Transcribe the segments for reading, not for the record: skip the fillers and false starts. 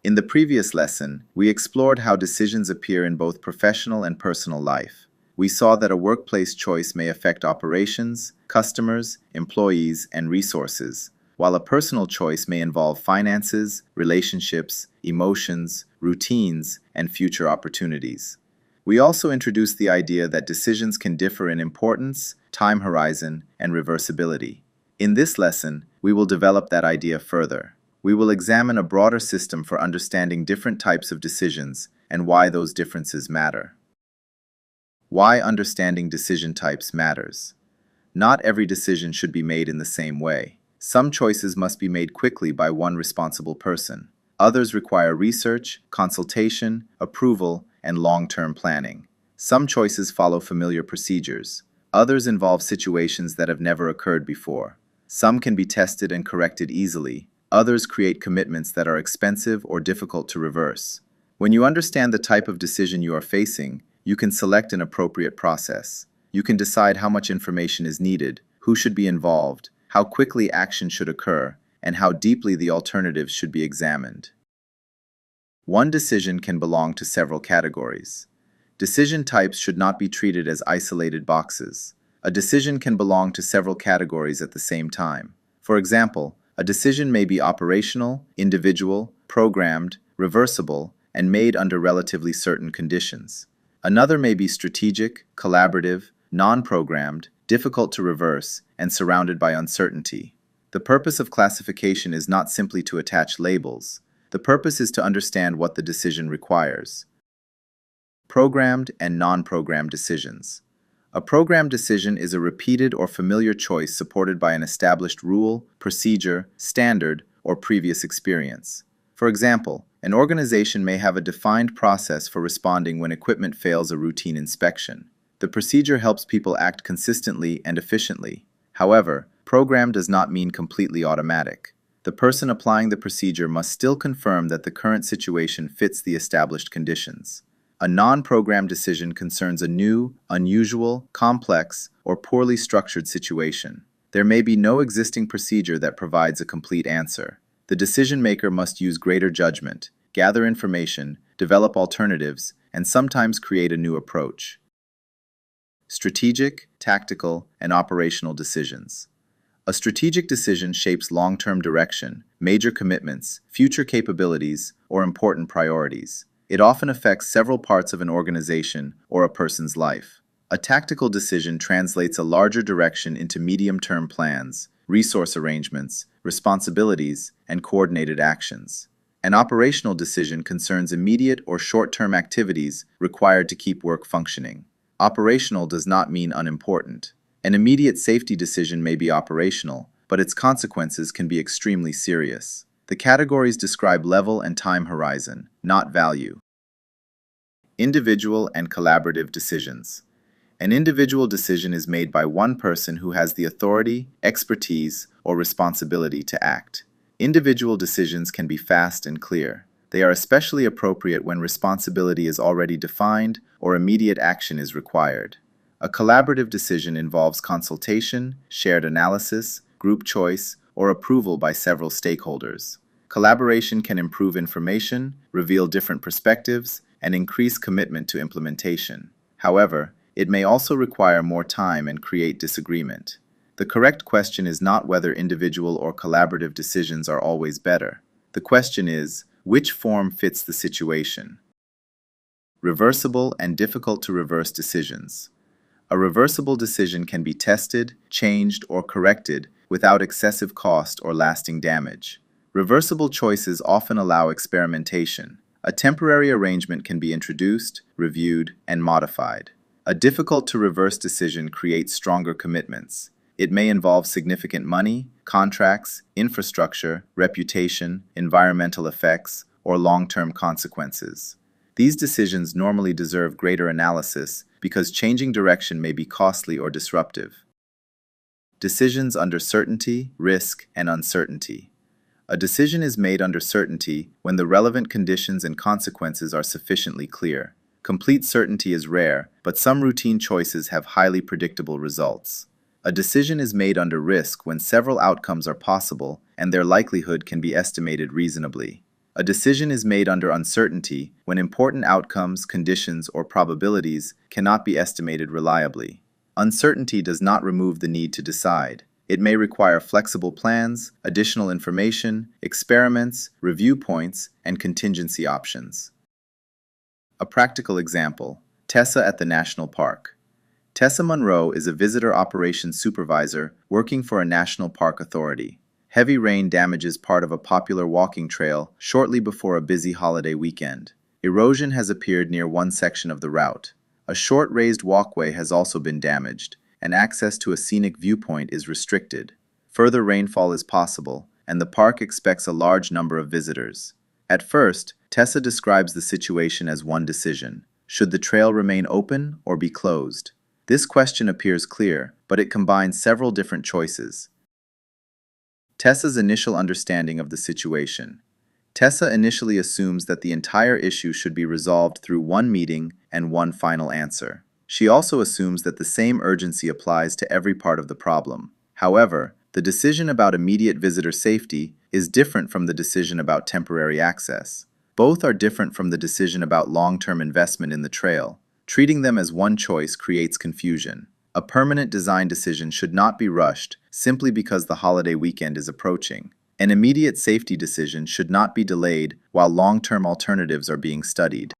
In the previous lesson, we explored how decisions appear in both professional and personal life. We saw that a workplace choice may affect operations, customers, employees, and resources, while a personal choice may involve finances, relationships, emotions, routines, and future opportunities. We also introduced the idea that decisions can differ in importance, time horizon, and reversibility. In this lesson, we will develop that idea further. We will examine a broader system for understanding different types of decisions and why those differences matter. Why understanding decision types matters. Not every decision should be made in the same way. Some choices must be made quickly by one responsible person. Others require research, consultation, approval, and long-term planning. Some choices follow familiar procedures. Others involve situations that have never occurred before. Some can be tested and corrected easily. Others create commitments that are expensive or difficult to reverse. When you understand the type of decision you are facing, you can select an appropriate process. You can decide how much information is needed, who should be involved, how quickly action should occur, and how deeply the alternatives should be examined. One decision can belong to several categories. Decision types should not be treated as isolated boxes. A decision can belong to several categories at the same time. For example, a decision may be operational, individual, programmed, reversible, and made under relatively certain conditions. Another may be strategic, collaborative, non-programmed, difficult to reverse, and surrounded by uncertainty. The purpose of classification is not simply to attach labels. The purpose is to understand what the decision requires. Programmed and non-programmed decisions. A programmed decision is a repeated or familiar choice supported by an established rule, procedure, standard, or previous experience. For example, an organization may have a defined process for responding when equipment fails a routine inspection. The procedure helps people act consistently and efficiently. However, programmed does not mean completely automatic. The person applying the procedure must still confirm that the current situation fits the established conditions. A non-programmed decision concerns a new, unusual, complex, or poorly structured situation. There may be no existing procedure that provides a complete answer. The decision maker must use greater judgment, gather information, develop alternatives, and sometimes create a new approach. Strategic, tactical, and operational decisions. A strategic decision shapes long-term direction, major commitments, future capabilities, or important priorities. It often affects several parts of an organization or a person's life. A tactical decision translates a larger direction into medium-term plans, resource arrangements, responsibilities, and coordinated actions. An operational decision concerns immediate or short-term activities required to keep work functioning. Operational does not mean unimportant. An immediate safety decision may be operational, but its consequences can be extremely serious. The categories describe level and time horizon, not value. Individual and collaborative decisions. An individual decision is made by one person who has the authority, expertise, or responsibility to act. Individual decisions can be fast and clear. They are especially appropriate when responsibility is already defined or immediate action is required. A collaborative decision involves consultation, shared analysis, group choice, or approval by several stakeholders. Collaboration can improve information, reveal different perspectives, and increase commitment to implementation. However, it may also require more time and create disagreement. The correct question is not whether individual or collaborative decisions are always better. The question is, which form fits the situation? Reversible and difficult to reverse decisions. A reversible decision can be tested, changed, or corrected without excessive cost or lasting damage. Reversible choices often allow experimentation. A temporary arrangement can be introduced, reviewed, and modified. A difficult-to-reverse decision creates stronger commitments. It may involve significant money, contracts, infrastructure, reputation, environmental effects, or long-term consequences. These decisions normally deserve greater analysis because changing direction may be costly or disruptive. Decisions under certainty, risk, and uncertainty. A decision is made under certainty when the relevant conditions and consequences are sufficiently clear. Complete certainty is rare, but some routine choices have highly predictable results. A decision is made under risk when several outcomes are possible and their likelihood can be estimated reasonably. A decision is made under uncertainty when important outcomes, conditions, or probabilities cannot be estimated reliably. Uncertainty does not remove the need to decide. It may require flexible plans, additional information, experiments, review points, and contingency options. A practical example: Tessa at the National Park. Tessa Monroe is a visitor operations supervisor working for a national park authority. Heavy rain damages part of a popular walking trail shortly before a busy holiday weekend. Erosion has appeared near one section of the route. A short raised walkway has also been damaged, and access to a scenic viewpoint is restricted. Further rainfall is possible, and the park expects a large number of visitors. At first, Tessa describes the situation as one decision. Should the trail remain open or be closed? This question appears clear, but it combines several different choices. Tessa's initial understanding of the situation. Tessa initially assumes that the entire issue should be resolved through one meeting and one final answer. She also assumes that the same urgency applies to every part of the problem. However, the decision about immediate visitor safety is different from the decision about temporary access. Both are different from the decision about long-term investment in the trail. Treating them as one choice creates confusion. A permanent design decision should not be rushed simply because the holiday weekend is approaching. An immediate safety decision should not be delayed while long-term alternatives are being studied.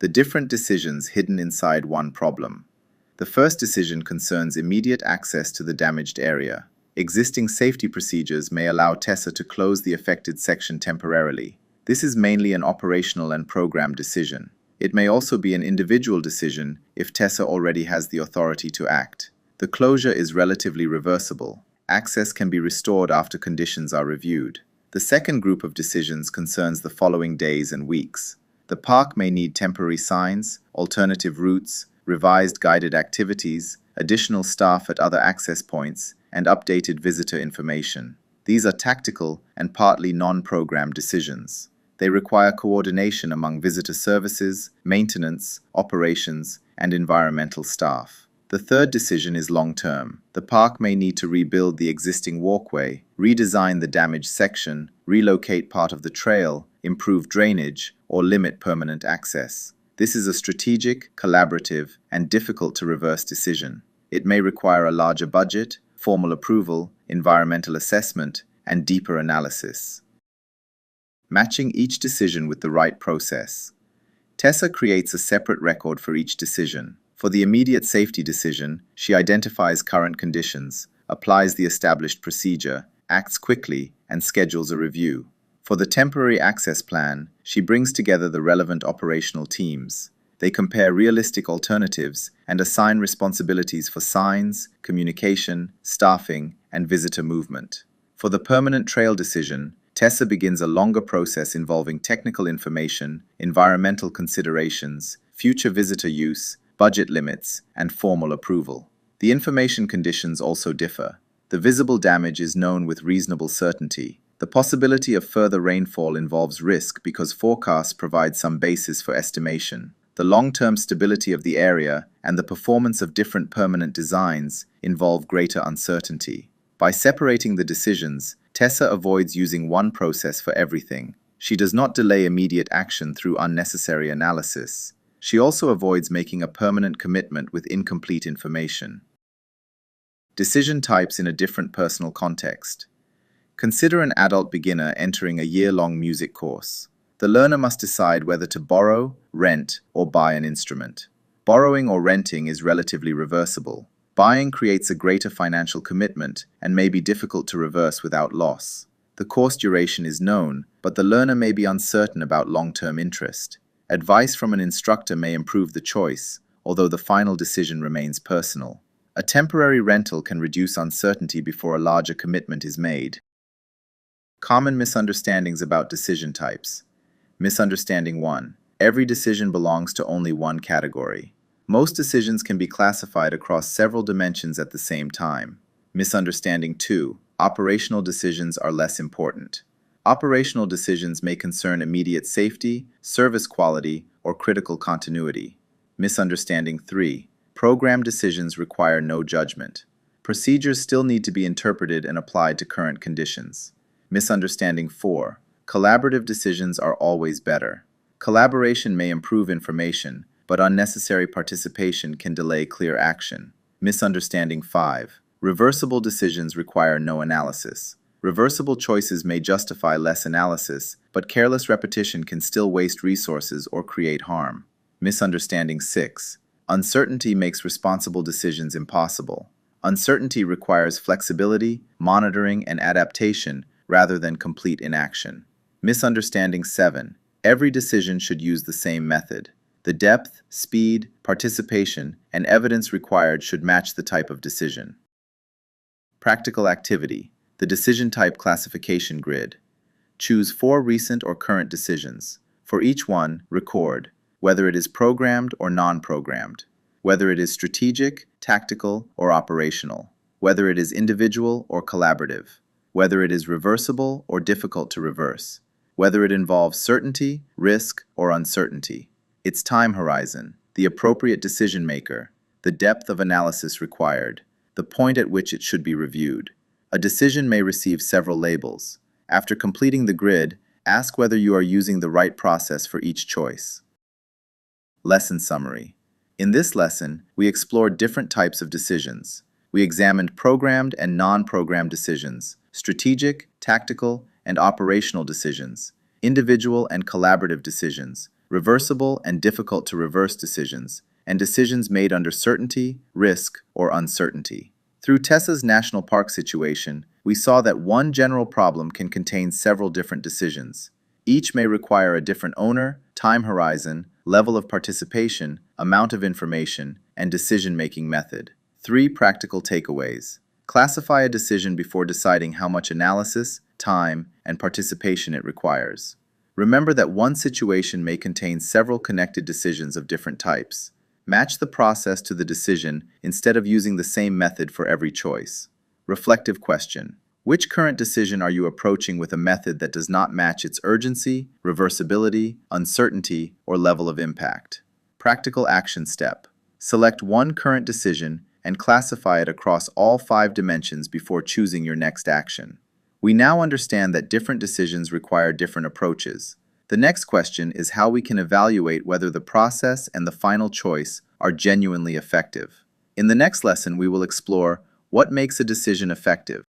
The different decisions hidden inside one problem. The first decision concerns immediate access to the damaged area. Existing safety procedures may allow Tessa to close the affected section temporarily. This is mainly an operational and program decision. It may also be an individual decision if Tessa already has the authority to act. The closure is relatively reversible. Access can be restored after conditions are reviewed. The second group of decisions concerns the following days and weeks. The park may need temporary signs, alternative routes, revised guided activities, additional staff at other access points, and updated visitor information. These are tactical and partly non-program decisions. They require coordination among visitor services, maintenance, operations, and environmental staff. The third decision is long-term. The park may need to rebuild the existing walkway, redesign the damaged section, relocate part of the trail, improve drainage, or limit permanent access. This is a strategic, collaborative, and difficult-to-reverse decision. It may require a larger budget, formal approval, environmental assessment, and deeper analysis. Matching each decision with the right process. Tessa creates a separate record for each decision. For the immediate safety decision, she identifies current conditions, applies the established procedure, acts quickly, and schedules a review. For the temporary access plan, she brings together the relevant operational teams. They compare realistic alternatives and assign responsibilities for signs, communication, staffing, and visitor movement. For the permanent trail decision, Tessa begins a longer process involving technical information, environmental considerations, future visitor use, budget limits, and formal approval. The information conditions also differ. The visible damage is known with reasonable certainty. The possibility of further rainfall involves risk because forecasts provide some basis for estimation. The long-term stability of the area and the performance of different permanent designs involve greater uncertainty. By separating the decisions, Tessa avoids using one process for everything. She does not delay immediate action through unnecessary analysis. She also avoids making a permanent commitment with incomplete information. Decision types in a different personal context. Consider an adult beginner entering a year-long music course. The learner must decide whether to borrow, rent, or buy an instrument. Borrowing or renting is relatively reversible. Buying creates a greater financial commitment and may be difficult to reverse without loss. The course duration is known, but the learner may be uncertain about long-term interest. Advice from an instructor may improve the choice, although the final decision remains personal. A temporary rental can reduce uncertainty before a larger commitment is made. Common misunderstandings about decision types. Misunderstanding 1. Every decision belongs to only one category. Most decisions can be classified across several dimensions at the same time. Misunderstanding 2. Operational decisions are less important. Operational decisions may concern immediate safety, service quality, or critical continuity. Misunderstanding 3. Program decisions require no judgment. Procedures still need to be interpreted and applied to current conditions. Misunderstanding 4. Collaborative decisions are always better. Collaboration may improve information, but unnecessary participation can delay clear action. Misunderstanding 5. Reversible decisions require no analysis. Reversible choices may justify less analysis, but careless repetition can still waste resources or create harm. Misunderstanding 6. Uncertainty makes responsible decisions impossible. Uncertainty requires flexibility, monitoring, and adaptation rather than complete inaction. Misunderstanding 7. Every decision should use the same method. The depth, speed, participation, and evidence required should match the type of decision. Practical activity. The decision type classification grid. Choose 4 recent or current decisions. For each one, record whether it is programmed or non-programmed, whether it is strategic, tactical, or operational, whether it is individual or collaborative, whether it is reversible or difficult to reverse, whether it involves certainty, risk, or uncertainty, its time horizon, the appropriate decision maker, the depth of analysis required, the point at which it should be reviewed. A decision may receive several labels. After completing the grid, ask whether you are using the right process for each choice. Lesson summary. In this lesson, we explored different types of decisions. We examined programmed and non-programmed decisions, strategic, tactical, and operational decisions, individual and collaborative decisions, reversible and difficult to reverse decisions, and decisions made under certainty, risk, or uncertainty. Through Tessa's national park situation, we saw that one general problem can contain several different decisions. Each may require a different owner, time horizon, level of participation, amount of information, and decision-making method. 3 practical takeaways. Classify a decision before deciding how much analysis, time, and participation it requires. Remember that one situation may contain several connected decisions of different types. Match the process to the decision instead of using the same method for every choice. Reflective question. Which current decision are you approaching with a method that does not match its urgency, reversibility, uncertainty, or level of impact? Practical action step. Select one current decision and classify it across all 5 dimensions before choosing your next action. We now understand that different decisions require different approaches. The next question is how we can evaluate whether the process and the final choice are genuinely effective. In the next lesson, we will explore what makes a decision effective,